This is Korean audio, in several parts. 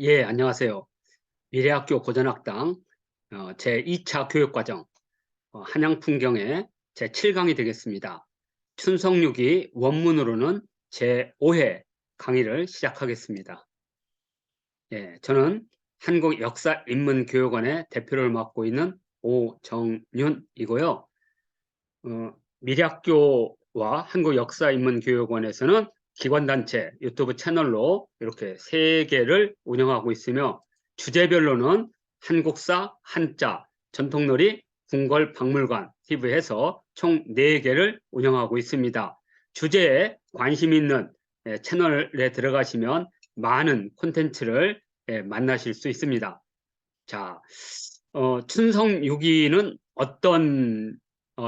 예, 안녕하세요. 미래학교 고전학당 제2차 교육과정 한양풍경의 제7강이 되겠습니다. 춘성육이 원문으로는 제5회 강의를 시작하겠습니다. 예, 저는 한국역사인문교육원의 대표를 맡고 있는 오정윤이고요. 미래학교와 한국역사인문교육원에서는 기관단체 유튜브 채널로 이렇게 3개를 운영하고 있으며 주제별로는 한국사, 한자, 전통놀이, 궁궐박물관, TV에서 총 4개를 운영하고 있습니다. 주제에 관심 있는 채널에 들어가시면 많은 콘텐츠를 만나실 수 있습니다. 자, 춘성육이는 어떤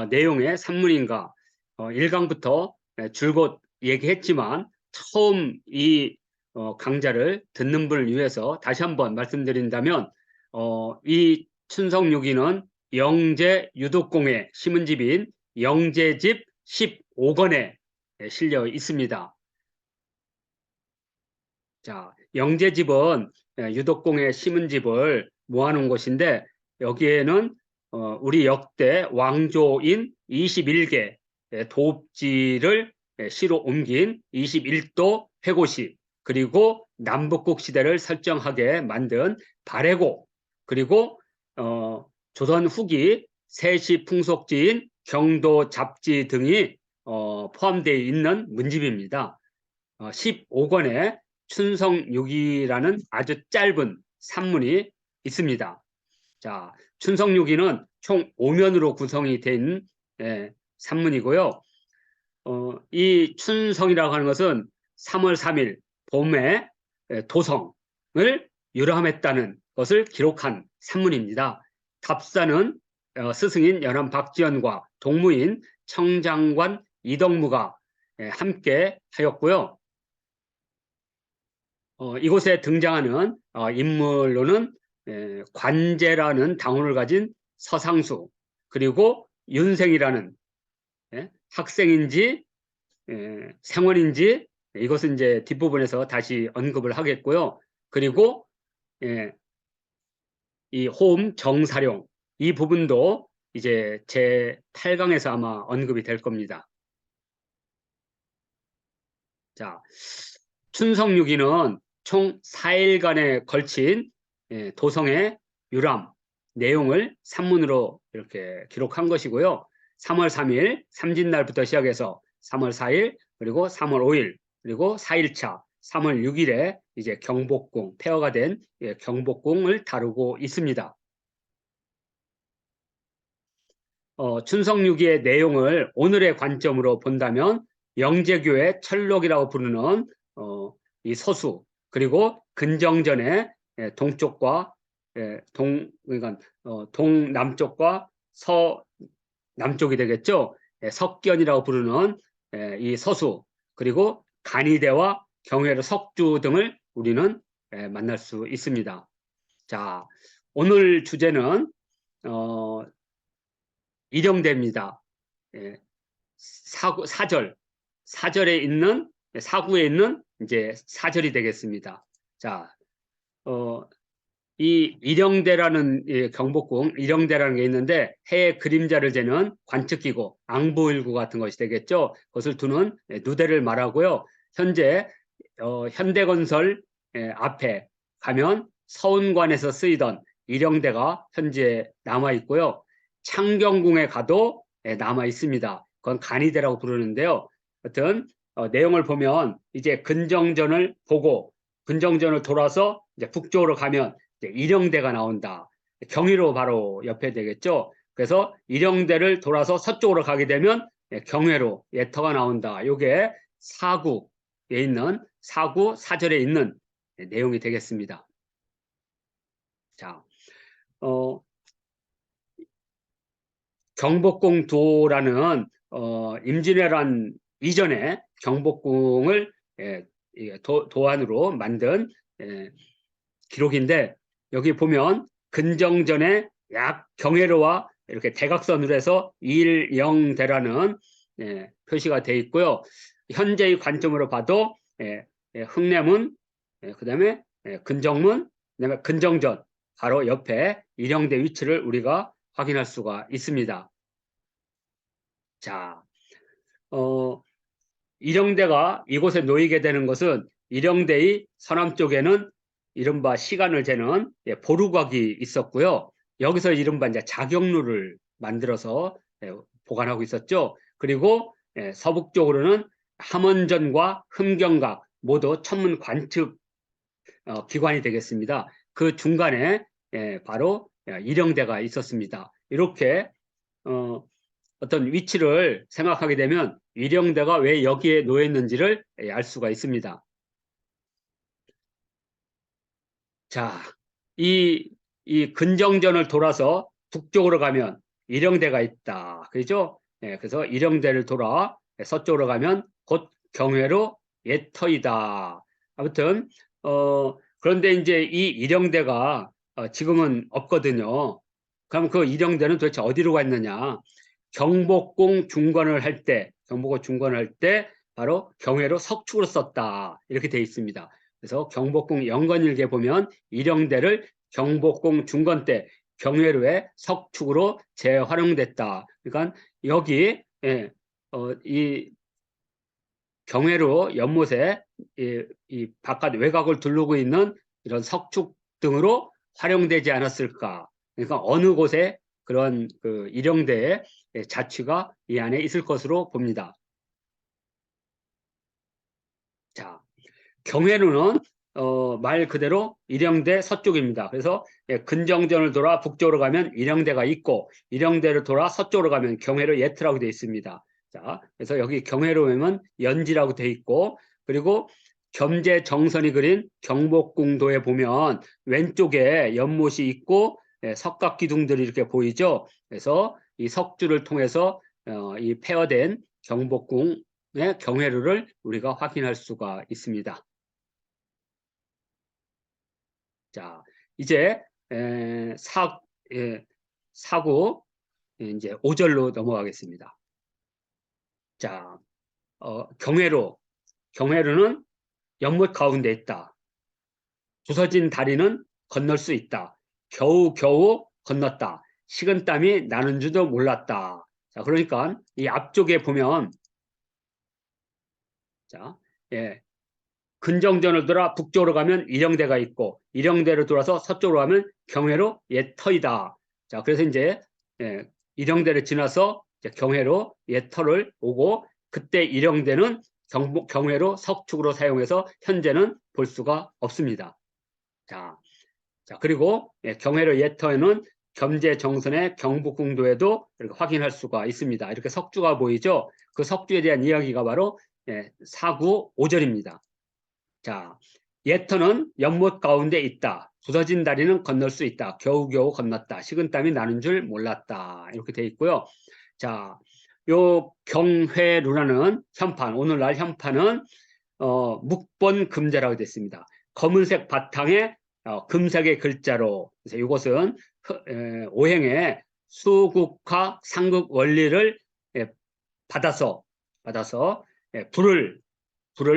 내용의 산문인가 1강부터 줄곧 얘기했지만 처음 이 강좌를 듣는 분을 위해서 다시 한번 말씀드린다면 이 춘성육이는 영재 유독공의 시문집인 영재집 15권에 실려 있습니다. 자, 영재집은 유독공의 시문집을 모아놓은 곳인데 여기에는 우리 역대 왕조인 21개 도읍지를 시로 옮긴 21도 회고시, 그리고 남북국 시대를 설정하게 만든 발해고, 그리고 조선 후기 세시 풍속지인 경도 잡지 등이 포함되어 있는 문집입니다. 15권의 춘성육이라는 아주 짧은 산문이 있습니다. 자, 춘성육이는 총 5면으로 구성이 된 산문이고요. 이 춘성이라고 하는 것은 3월 3일 봄에 도성을 유람했다는 것을 기록한 산문입니다. 답사는 스승인 연암 박지원과 동무인 청장관 이덕무가 함께 하였고요. 이곳에 등장하는 인물로는 관제라는 당호를 가진 서상수, 그리고 윤생이라는 학생인지 생원인지 이것은 이제 뒷부분에서 다시 언급을 하겠고요. 그리고 이 호음 정사룡, 이 부분도 이제 제 8강에서 아마 언급이 될 겁니다. 자, 춘성육이는 총 4일간에 걸친 도성의 유람 내용을 산문으로 이렇게 기록한 것이고요. 3월 3일 삼진날부터 시작해서 3월 4일, 그리고 3월 5일, 그리고 4일차 3월 6일에 이제 경복궁, 폐허가 된 경복궁을 다루고 있습니다. 춘성육이의 내용을 오늘의 관점으로 본다면 영재교의 철록이라고 부르는 이 서수, 그리고 근정전의 동쪽과 그러니까 동남쪽과 서남쪽이 되겠죠. 석견이라고 부르는 이 서수, 그리고 간이대와 경회로 석주 등을 우리는 만날 수 있습니다. 자, 오늘 주제는 일영대입니다. 사절에 있는 사구에 있는 이제 사절이 되겠습니다. 자, 이 일영대라는 경복궁 일영대라는 게 있는데 해의 그림자를 재는 관측기구, 앙부일구 같은 것이 되겠죠. 그것을 두는 누대를 말하고요. 현재 현대건설 앞에 가면 서운관에서 쓰이던 일영대가 현재 남아 있고요. 창경궁에 가도 남아 있습니다. 그건 간이대라고 부르는데요. 하여튼 내용을 보면 이제 근정전을 보고 근정전을 돌아서 이제 북쪽으로 가면 이제 일영대가 나온다. 경의로 바로 옆에 되겠죠. 그래서 일영대를 돌아서 서쪽으로 가게 되면 경회로 예터가 나온다. 이게 사구에 있는 사구 사절에 있는 내용이 되겠습니다. 자, 경복궁도라는 임진왜란 이전에 경복궁을 도안으로 만든 기록인데 여기 보면 근정전에 약 경회로와 이렇게 대각선으로 해서 일영대라는 표시가 되어 있고요. 현재의 관점으로 봐도 흥내문, 그다음에 근정문, 그다음에 근정전 바로 옆에 일영대 위치를 우리가 확인할 수가 있습니다. 자, 일영대가 이곳에 놓이게 되는 것은 일영대의 서남쪽에는 이른바 시간을 재는 보루곽이 있었고요. 여기서 이른바 이제 자경루를 만들어서 보관하고 있었죠. 그리고 서북쪽으로는 함원전과 흠경각 모두 천문 관측 기관이 되겠습니다. 그 중간에 바로 일영대가 있었습니다. 이렇게 어떤 위치를 생각하게 되면 일영대가 왜 여기에 놓였는지를 알 수가 있습니다. 자, 이 근정전을 돌아서 북쪽으로 가면 일영대가 있다. 그죠? 그래서 일영대를 돌아 서쪽으로 가면 곧 경회로 옛터이다. 아무튼 그런데 이제 이 일영대가 지금은 없거든요. 그럼 그 일영대는 도대체 어디로 갔느냐? 경복궁 중건을 할 때, 경복궁 중건을 할 때 바로 경회로 석축으로 썼다. 이렇게 되어 있습니다. 그래서 경복궁 영건일기에 보면 일영대를 경복궁 중건 때 경회로의 석축으로 재활용됐다. 그러니까 여기 이 경회로 연못에 이 바깥 외곽을 두르고 있는 이런 석축 등으로 활용되지 않았을까. 그러니까 어느 곳에 그런 그 일영대의 자취가 이 안에 있을 것으로 봅니다. 자, 경회로는 말 그대로 일영대 서쪽입니다. 그래서 근정전을 돌아 북쪽으로 가면 일영대가 있고 일영대를 돌아 서쪽으로 가면 경회로 예트라고 되어 있습니다. 자, 그래서 여기 경회로 오면 연지라고 되어 있고 그리고 겸재 정선이 그린 경복궁도에 보면 왼쪽에 연못이 있고 석각 기둥들이 이렇게 보이죠. 그래서 이 석주를 통해서 이 폐허된 경복궁의 경회로를 우리가 확인할 수가 있습니다. 자, 이제 사구 이제 5절로 넘어가겠습니다. 자, 경회로는 연못 가운데 있다. 부서진 다리는 건널 수 있다. 겨우겨우 건넜다. 식은땀이 나는 줄도 몰랐다. 자, 그러니까 이 앞쪽에 보면 자, 근정전을 돌아 북쪽으로 가면 일영대가 있고 일영대를 돌아서 서쪽으로 가면 경회로 옛터이다. 자, 그래서 이제 일영대를 지나서 이제 경회로 옛터를 오고 그때 일영대는 경회로 석축으로 사용해서 현재는 볼 수가 없습니다. 자, 그리고 경회로 옛터에는 겸재 정선의 경복궁도에도 이렇게 확인할 수가 있습니다. 이렇게 석주가 보이죠? 그 석주에 대한 이야기가 바로 사구 5절입니다. 자, 옛터는 연못 가운데 있다. 부서진 다리는 건널 수 있다. 겨우겨우 건넜다. 식은땀이 나는 줄 몰랐다. 이렇게 돼 있고요. 자, 요 경회루라는 현판, 오늘날 현판은 묵본 금자라고 됐습니다. 검은색 바탕에 금색의 글자로, 그래서 이것은 오행의 수국화 상극 원리를 받아서 불을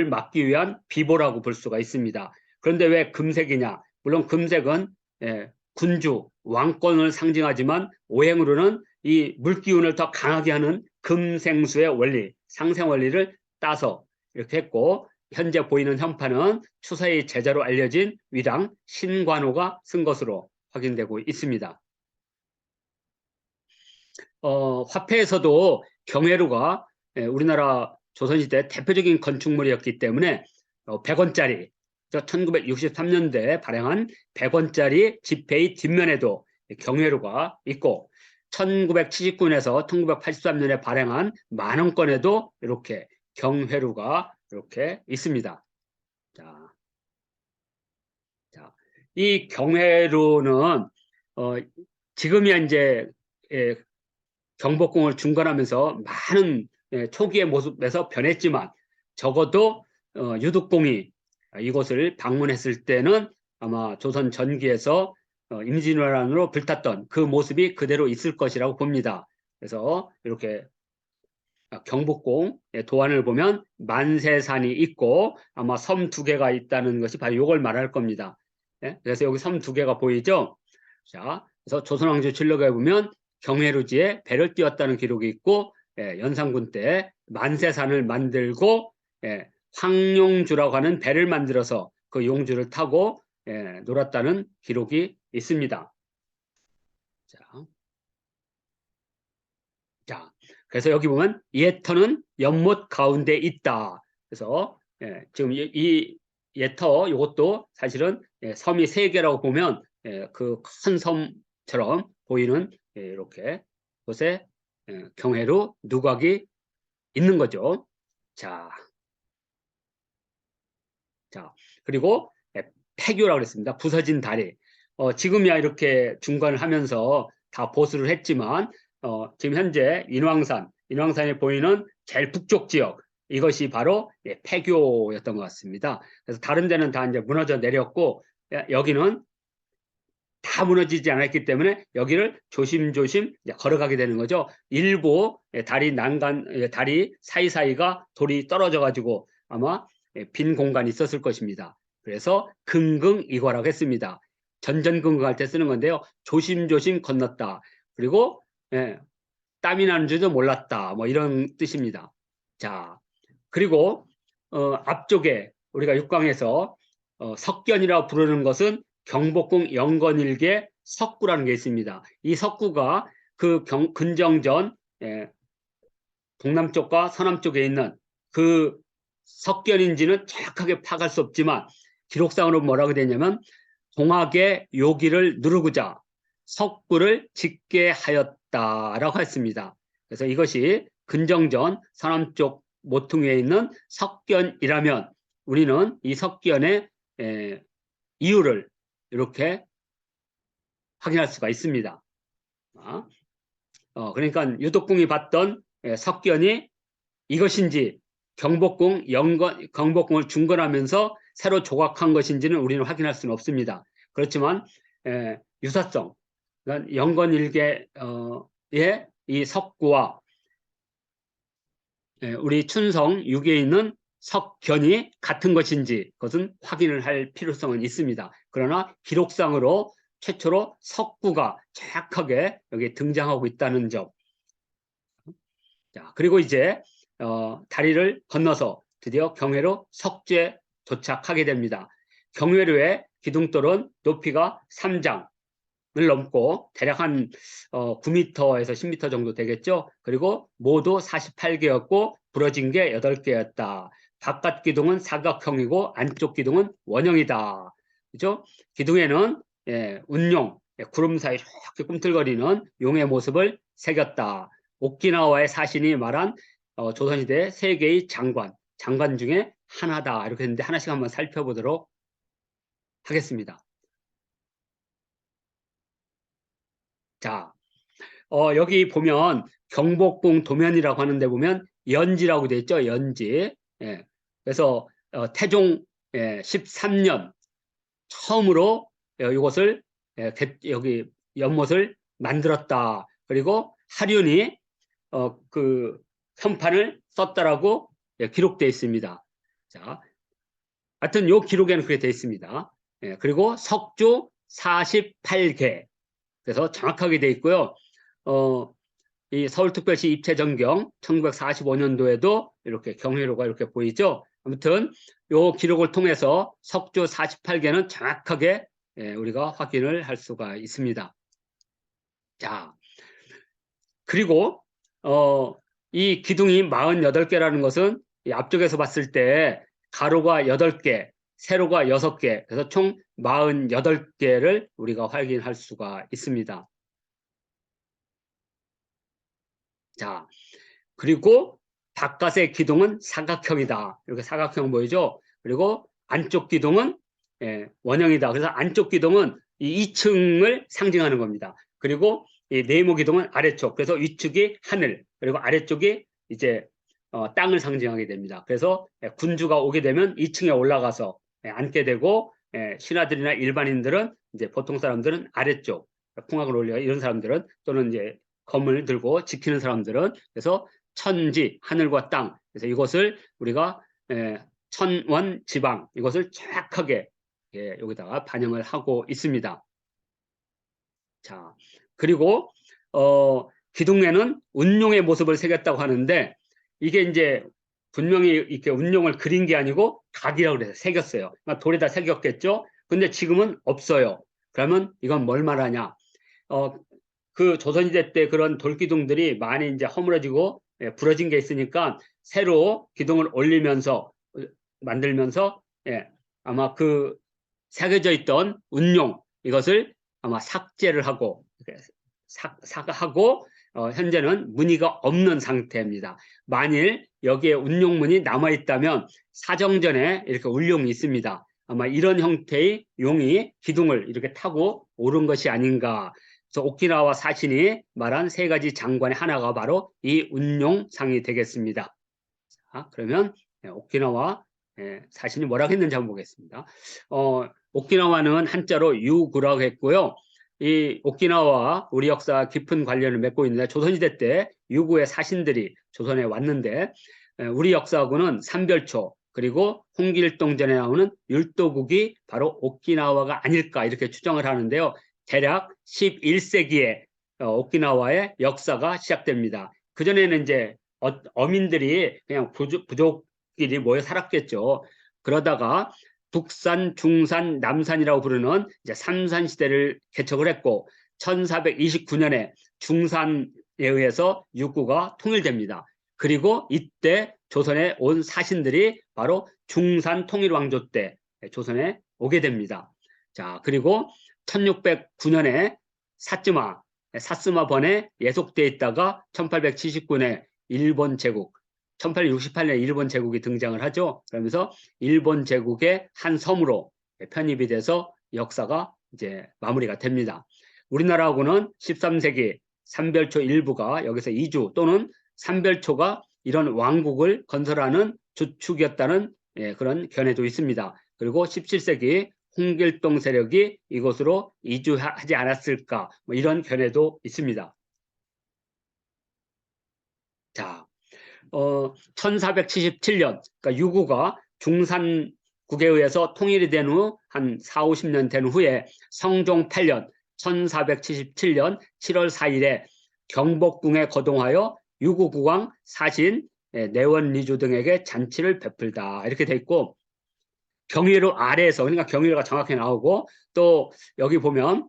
막기 위한 비보라고 볼 수가 있습니다. 그런데 왜 금색이냐? 물론 금색은 군주, 왕권을 상징하지만 오행으로는 이 물기운을 더 강하게 하는 금생수의 원리, 상생 원리를 따서 이렇게 했고 현재 보이는 현판은 추사의 제자로 알려진 위랑 신관호가 쓴 것으로 확인되고 있습니다. 화폐에서도 경회루가 우리나라 조선시대 대표적인 건축물이었기 때문에 100원짜리 1963년대에 발행한 100원짜리 지폐의 뒷면에도 경회루가 있고 1979년에서 1983년에 발행한 만원권에도 이렇게 경회루가 이렇게 있습니다. 자, 이 경회루는 지금이야 이제 경복궁을 중건하면서 많은 초기의 모습에서 변했지만 적어도 유득공이 이곳을 방문했을 때는 아마 조선 전기에서 임진왜란으로 불탔던 그 모습이 그대로 있을 것이라고 봅니다. 그래서 이렇게 경복궁 도안을 보면 만세산이 있고 아마 섬 2개가 있다는 것이 바로 이걸 말할 겁니다. 예? 그래서 여기 섬 2개가 보이죠? 자, 그래서 조선왕조실록에 보면 경회루지에 배를 띄웠다는 기록이 있고 연산군 때 만세산을 만들고 황룡주라고 하는 배를 만들어서 그 용주를 타고 놀았다는 기록이 있습니다. 자, 그래서 여기 보면 예터는 연못 가운데 있다. 그래서 지금 이 예터 이것도 사실은 섬이 3개라고 보면 그 큰 섬처럼 보이는 이렇게 곳에 경회로 누각이 있는 거죠. 자, 그리고 폐교라고 그랬습니다. 부서진 다리. 지금이야 이렇게 중간을 하면서 다 보수를 했지만 지금 현재 인왕산에 보이는 제일 북쪽 지역 이것이 바로 폐교였던 것 같습니다. 그래서 다른 데는 다 이제 무너져 내렸고 여기는 다 무너지지 않았기 때문에 여기를 조심조심 걸어가게 되는 거죠. 일부 다리 사이사이가 돌이 떨어져 가지고 아마 빈 공간이 있었을 것입니다. 그래서 긍긍이거라고 했습니다. 전전긍긍할 때 쓰는 건데요. 조심조심 건넜다. 그리고 땀이 나는 줄도 몰랐다. 뭐 이런 뜻입니다. 자, 그리고 앞쪽에 우리가 6강에서 석견이라고 부르는 것은 경복궁 영건일개 석구라는 게 있습니다. 이 석구가 그 근정전 동남쪽과 서남쪽에 있는 그 석견인지는 정확하게 파악할 수 없지만 기록상으로 뭐라고 되냐면 동학의 요기를 누르고자 석구를 짓게 하였다라고 했습니다. 그래서 이것이 근정전 서남쪽 모퉁이에 있는 석견이라면 우리는 이 석견의 이유를 이렇게 확인할 수가 있습니다. 그러니까 유독궁이 봤던 석견이 이것인지 경복궁을 중건하면서 새로 조각한 것인지는 우리는 확인할 수는 없습니다. 그렇지만 유사성, 그러니까 영건일개의 이 석구와 우리 춘성 6에 있는 석견이 같은 것인지 그것은 확인을 할 필요성은 있습니다. 그러나 기록상으로 최초로 석구가 정확하게 여기 등장하고 있다는 점. 자, 그리고 이제 다리를 건너서 드디어 경회로 석죄에 도착하게 됩니다. 경회로의 기둥돌은 높이가 3장을 넘고 대략 한 9m에서 10m 정도 되겠죠. 그리고 모두 48개였고 부러진 게 8개였다. 바깥 기둥은 사각형이고 안쪽 기둥은 원형이다. 그죠? 기둥에는 운용, 구름 사이 이렇게 꿈틀거리는 용의 모습을 새겼다. 오키나와의 사신이 말한 조선시대 3개의 장관 중에 하나다. 이렇게 했는데 하나씩 한번 살펴보도록 하겠습니다. 자, 여기 보면 경복궁 도면이라고 하는데 보면 연지라고 되어 있죠. 연지. 그래서 태종 13년 처음으로 이것을 여기 연못을 만들었다. 그리고 하륜이 그 현판을 썼다라고 기록되어 있습니다. 자, 하여튼 요 기록에는 그렇게 되어 있습니다. 그리고 석조 48개. 그래서 정확하게 되어 있고요. 이 서울특별시 입체전경 1945년도에도 이렇게 경회로가 이렇게 보이죠. 아무튼 요 기록을 통해서 석조 48개는 정확하게 우리가 확인을 할 수가 있습니다. 자, 그리고 이 기둥이 48개라는 것은 이 앞쪽에서 봤을 때 가로가 8개, 세로가 6개, 그래서 총 48개를 우리가 확인할 수가 있습니다. 자, 그리고 바깥의 기둥은 사각형이다. 이렇게 사각형 보이죠? 그리고 안쪽 기둥은 원형이다. 그래서 안쪽 기둥은 이 2층을 상징하는 겁니다. 그리고 이 네모 기둥은 아래쪽. 그래서 위축이 하늘, 그리고 아래쪽이 이제 땅을 상징하게 됩니다. 그래서 군주가 오게 되면 2층에 올라가서 앉게 되고 신하들이나 일반인들은 이제 보통 사람들은 아래쪽 풍악을 올려 이런 사람들은 또는 이제 검을 들고 지키는 사람들은 그래서 천지, 하늘과 땅. 그래서 이것을 우리가 천원지방, 이것을 정확하게 여기다가 반영을 하고 있습니다. 자, 그리고 기둥에는 운용의 모습을 새겼다고 하는데, 이게 이제 분명히 이렇게 운용을 그린 게 아니고 각이라고 그래서 새겼어요. 그러니까 돌에다 새겼겠죠. 근데 지금은 없어요. 그러면 이건 뭘 말하냐? 그 조선시대 때 그런 돌기둥들이 많이 이제 허물어지고 부러진 게 있으니까 새로 기둥을 올리면서 만들면서 아마 그 새겨져 있던 운용, 이것을 아마 삭제를 하고 하고 현재는 무늬가 없는 상태입니다. 만일 여기에 운용문이 남아 있다면 사정전에 이렇게 울용이 있습니다. 아마 이런 형태의 용이 기둥을 이렇게 타고 오른 것이 아닌가. 그래서 오키나와 사신이 말한 세 가지 장관의 하나가 바로 이 운용상이 되겠습니다. 자, 그러면 오키나와 사신이 뭐라고 했는지 한번 보겠습니다. 오키나와는 한자로 유구라고 했고요. 이 오키나와와 우리 역사 깊은 관련을 맺고 있는데, 조선시대 때 유구의 사신들이 조선에 왔는데, 우리 역사하고는 삼별초, 그리고 홍길동전에 나오는 율도국이 바로 오키나와가 아닐까 이렇게 추정을 하는데요. 대략 11세기에 오키나와의 역사가 시작됩니다. 그전에는 이제 어민들이 그냥 부족끼리 모여 살았겠죠. 그러다가 북산, 중산, 남산이라고 부르는 이제 삼산 시대를 개척을 했고, 1429년에 중산에 의해서 육구가 통일됩니다. 그리고 이때 조선에 온 사신들이 바로 중산 통일왕조 때 조선에 오게 됩니다. 자, 그리고 1609년에 사스마 번에 예속돼 있다가 1879년에 일본 제국, 1868년에 일본 제국이 등장을 하죠. 그러면서 일본 제국의 한 섬으로 편입이 돼서 역사가 이제 마무리가 됩니다. 우리나라하고는 13세기 삼별초 일부가 여기서 이주 또는 삼별초가 이런 왕국을 건설하는 주축이었다는 그런 견해도 있습니다. 그리고 17세기 홍길동 세력이 이곳으로 이주하지 않았을까, 뭐 이런 견해도 있습니다. 자, 1477년, 그러니까 유구가 중산국에 의해서 통일이 된 후 한 4, 50년 된 후에 성종 8년, 1477년 7월 4일에 경복궁에 거동하여 유구국왕 사신 내원리주 등에게 잔치를 베풀다 이렇게 돼 있고, 경위로 아래에서, 그러니까 경위가 정확히 나오고, 또 여기 보면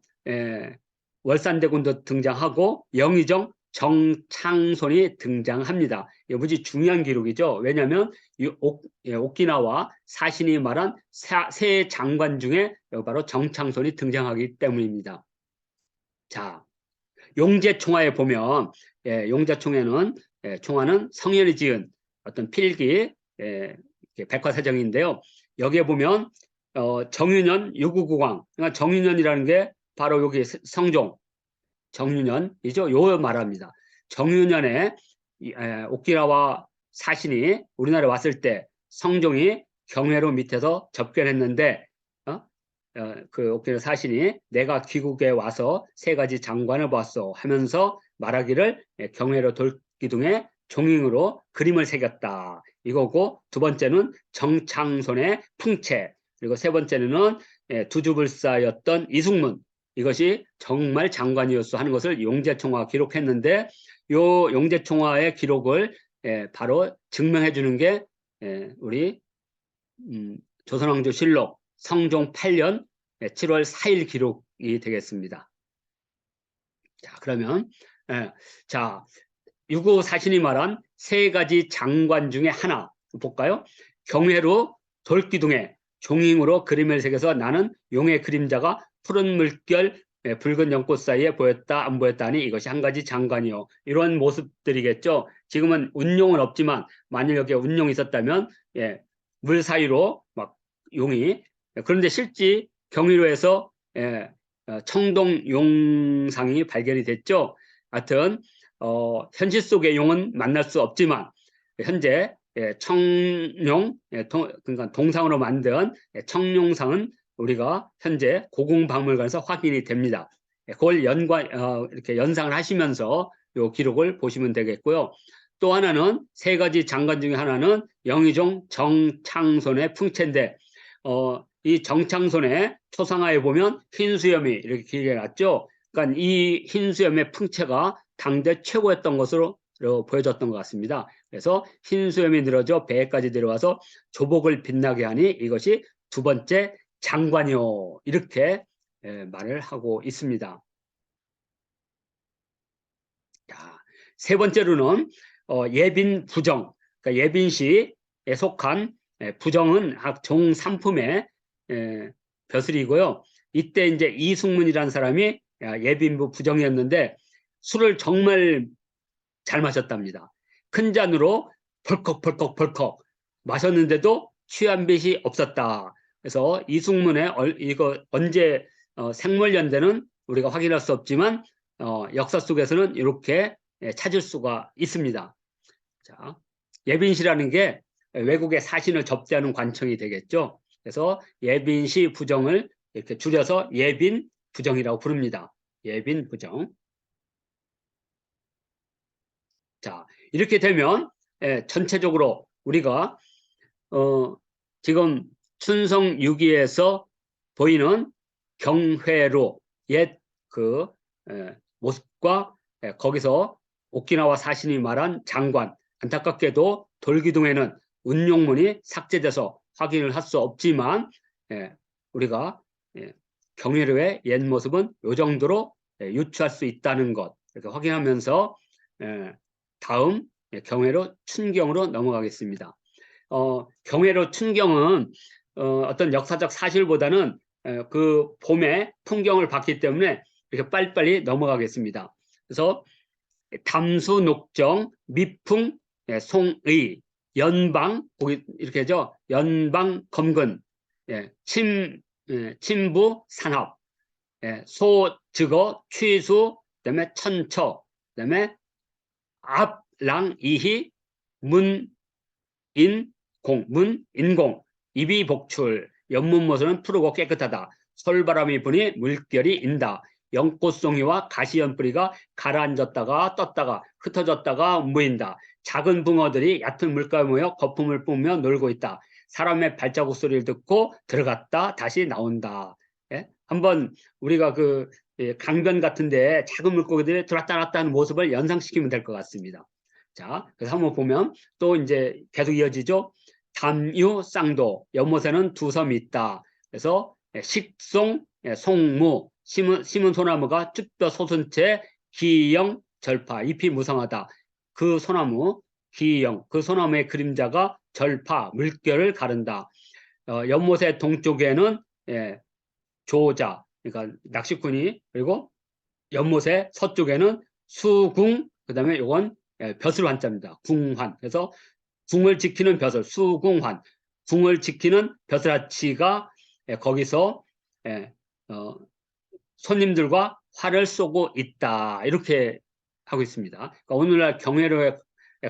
월산대군도 등장하고 영의정 정창손이 등장합니다. 이게 무지 중요한 기록이죠. 왜냐하면 오키나와 사신이 말한 세 장관 중에 바로 정창손이 등장하기 때문입니다. 자, 용제총화에 보면 용제총화는 성현이 지은 어떤 필기 백과사전인데요. 여기에 보면 정윤현 유구국왕, 그러니까 정윤현이라는 게 바로 여기 성종 정윤현이죠. 요 말합니다. 정윤현의 오키나와 사신이 우리나라에 왔을 때 성종이 경회로 밑에서 접견했는데 그 오키나와 사신이 내가 귀국에 와서 세 가지 장관을 봤어 하면서 말하기를 경회로 돌기둥에 종잉으로 그림을 새겼다 이거고, 두 번째는 정창손의 풍채, 그리고 세 번째는 두주불사였던 이숙문, 이것이 정말 장관이었어 하는 것을 용제총화가 기록했는데, 요 용제총화의 기록을 바로 증명해 주는 게 우리 조선왕조실록 성종 8년 7월 4일 기록이 되겠습니다. 자, 그러면 자, 유구 사신이 말한 세 가지 장관 중에 하나 볼까요? 경회로 돌기둥에 종잉으로 그림을 새겨서 나는 용의 그림자가 푸른 물결 붉은 연꽃 사이에 보였다 안 보였다 하니 이것이 한 가지 장관이요. 이런 모습들이겠죠. 지금은 운용은 없지만 만일 여기에 운용이 있었다면 물 사이로 막 용이, 그런데 실제 경의로에서 청동 용상이 발견이 됐죠. 하여튼 현실 속의 용은 만날 수 없지만 현재 청룡, 그러니까 동상으로 만든 청룡상은 우리가 현재 고궁박물관에서 확인이 됩니다. 그걸 이렇게 연상을 하시면서 이 기록을 보시면 되겠고요. 또 하나는 세 가지 장관 중에 하나는 영의종 정창손의 풍채인데 이 정창손의 초상화에 보면 흰수염이 이렇게 길게 났죠. 그러니까 이 흰수염의 풍채가 당대 최고였던 것으로 보여졌던 것 같습니다. 그래서 흰수염이 늘어져 배에까지 내려와서 조복을 빛나게 하니 이것이 두 번째 장관이요. 이렇게 말을 하고 있습니다. 자, 세 번째로는 예빈 부정, 그러니까 예빈시에 속한 부정은 종삼품의 벼슬이고요. 이때 이제 이승문이라는 사람이 예빈부 부정이었는데 술을 정말 잘 마셨답니다. 큰 잔으로 벌컥 마셨는데도 취한 빛이 없었다. 그래서 이승문의 이거 언제 생물연대는 우리가 확인할 수 없지만 역사 속에서는 이렇게 찾을 수가 있습니다. 자, 예빈시라는 게 외국의 사신을 접대하는 관청이 되겠죠. 그래서 예빈시 부정을 이렇게 줄여서 예빈 부정이라고 부릅니다. 예빈 부정. 자, 이렇게 되면 전체적으로 우리가 지금 춘성 6기에서 보이는 경회로 옛 그 모습과 거기서 오키나와 사신이 말한 장관, 안타깝게도 돌기둥에는 운용문이 삭제돼서 확인을 할 수 없지만 우리가 경회로의 옛 모습은 이 정도로 유추할 수 있다는 것 이렇게 확인하면서 다음 경회로 춘경으로 넘어가겠습니다. 경회로 춘경은 어떤 역사적 사실보다는 그 봄의 풍경을 봤기 때문에 이렇게 빨리빨리 넘어가겠습니다. 그래서 담수 녹정 미풍 송의 연방 이렇게 하죠. 연방 검근 침부 산합 소즉어 취수 그다음에 천처 그다음에 압랑이희 문인공 입이복출 연문모서는 푸르고 깨끗하다. 솔바람이 부니 물결이 인다. 연꽃송이와 가시연뿌리가 가라앉았다가 떴다가 흩어졌다가 모인다. 작은 붕어들이 얕은 물가에 모여 거품을 뿜으며 놀고 있다. 사람의 발자국 소리를 듣고 들어갔다 다시 나온다. 한번 우리가 그 강변 같은데 작은 물고기들이 들어왔다 나왔다 하는 모습을 연상시키면 될 것 같습니다. 자, 그래서 한번 보면 또 이제 계속 이어지죠. 담유 쌍도 연못에는 두 섬이 있다. 그래서 식송 송무 심은 소나무가 쭈뼛 솟은 채 기영 절파 잎이 무성하다. 그 소나무 기영 그 소나무의 그림자가 절파 물결을 가른다. 연못의 동쪽에는 조자 그러니까 낚시꾼이 그리고 연못의 서쪽에는 수궁 그다음에 이건 벼슬 환자입니다. 궁환. 그래서 궁을 지키는 벼슬 수궁환. 궁을 지키는 벼슬아치가 거기서 손님들과 활을 쏘고 있다. 이렇게 하고 있습니다. 그러니까 오늘날 경회로에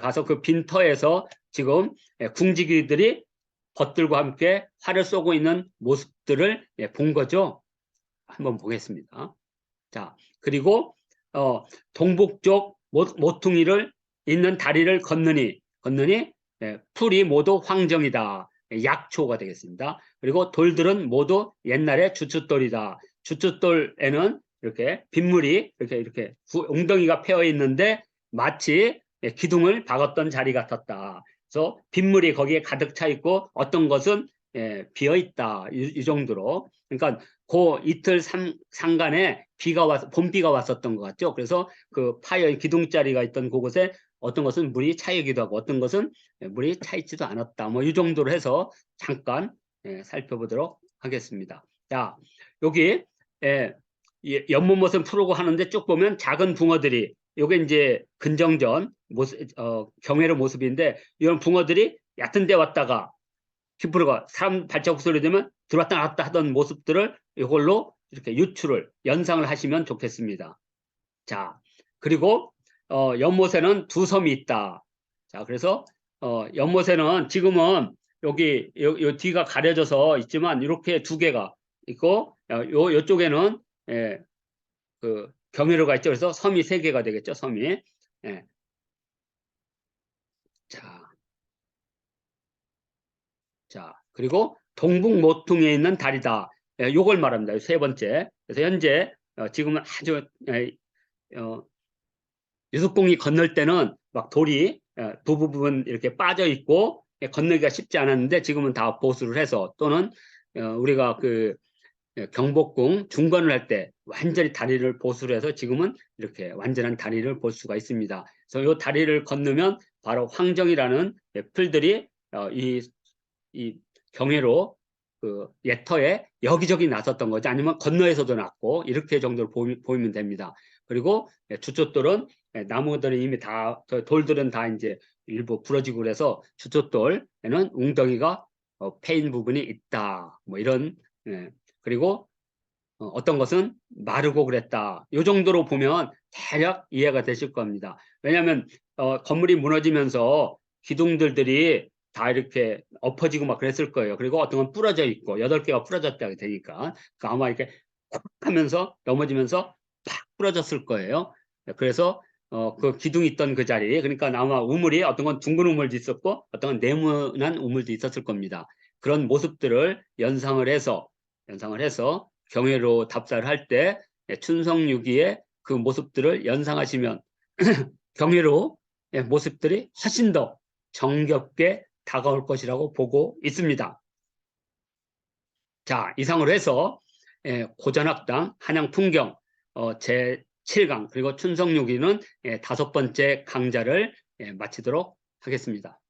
가서 그 빈터에서 지금 궁지기들이 벗들과 함께 활을 쏘고 있는 모습들을 본 거죠. 한번 보겠습니다. 자, 그리고 동북쪽 모퉁이를 있는 다리를 건너니 풀이 모두 황정이다. 약초가 되겠습니다. 그리고 돌들은 모두 옛날의 주춧돌이다. 주춧돌에는 이렇게 빗물이 이렇게 웅덩이가 패어 있는데 마치 기둥을 박았던 자리 같았다. 그래서 빗물이 거기에 가득 차 있고 어떤 것은 비어 있다. 이 정도로. 그러니까 그 이틀 상간에 비가 와서 봄비가 왔었던 것 같죠. 그래서 그 파여 기둥자리가 있던 그곳에 어떤 것은 물이 차이기도 하고 어떤 것은 물이 차 있지도 않았다. 뭐 이 정도로 해서 잠깐 살펴보도록 하겠습니다. 자, 여기 연못못은 푸르고 하는데 쭉 보면 작은 붕어들이 요게 이제 근정전 모습, 경회로 모습인데 이런 붕어들이 얕은 데 왔다가 휘푸르가 사람 발자국 소리 들으면 들어왔다 나왔다 하던 모습들을 이걸로 이렇게 유추를 연상을 하시면 좋겠습니다. 자, 그리고 연못에는 두 섬이 있다. 자, 그래서 연못에는 지금은 여기 요 뒤가 가려져서 있지만 이렇게 두 개가 있고 요쪽에는 그 경회로가 있죠. 그래서 섬이 세 개가 되겠죠. 섬이. 자, 그리고 동북 모퉁이에 있는 다리다. 요걸 말합니다. 세 번째. 그래서 현재 지금은 아주 유석공이 건널 때는 막 돌이 두 부분 이렇게 빠져 있고 건너기가 쉽지 않았는데 지금은 다 보수를 해서 또는 우리가 그 경복궁 중건을 할 때 완전히 다리를 보수를 해서 지금은 이렇게 완전한 다리를 볼 수가 있습니다. 그래서 이 다리를 건너면 바로 황정이라는 풀들이 이 경회로 그 예터에 여기저기 났었던 거지 아니면 건너에서도 났고 이렇게 정도로 보이면 됩니다. 그리고 주춧돌은 나무들은 이미 다 돌들은 다 이제 일부 부러지고 그래서 주춧돌에는 웅덩이가 패인 부분이 있다. 뭐 이런 그리고 어떤 것은 마르고 그랬다. 이 정도로 보면 대략 이해가 되실 겁니다. 왜냐하면 건물이 무너지면서 기둥들이 다 이렇게 엎어지고 막 그랬을 거예요. 그리고 어떤 건 부러져 있고 8개가 부러졌다고 되니까 그러니까 아마 이렇게 콕 하면서 넘어지면서 팍 부러졌을 거예요. 그래서 그 기둥이 있던 그 자리 그러니까 아마 우물이 어떤 건 둥근 우물도 있었고 어떤 건 네모난 우물도 있었을 겁니다. 그런 모습들을 연상을 해서 경회로 답사를 할 때 춘성유기의 그 모습들을 연상하시면 경회로 모습들이 훨씬 더 정겹게 다가올 것이라고 보고 있습니다. 자, 이상으로 해서 고전학당 한양풍경 제7강 그리고 춘성유기는 5번째 강좌를 마치도록 하겠습니다.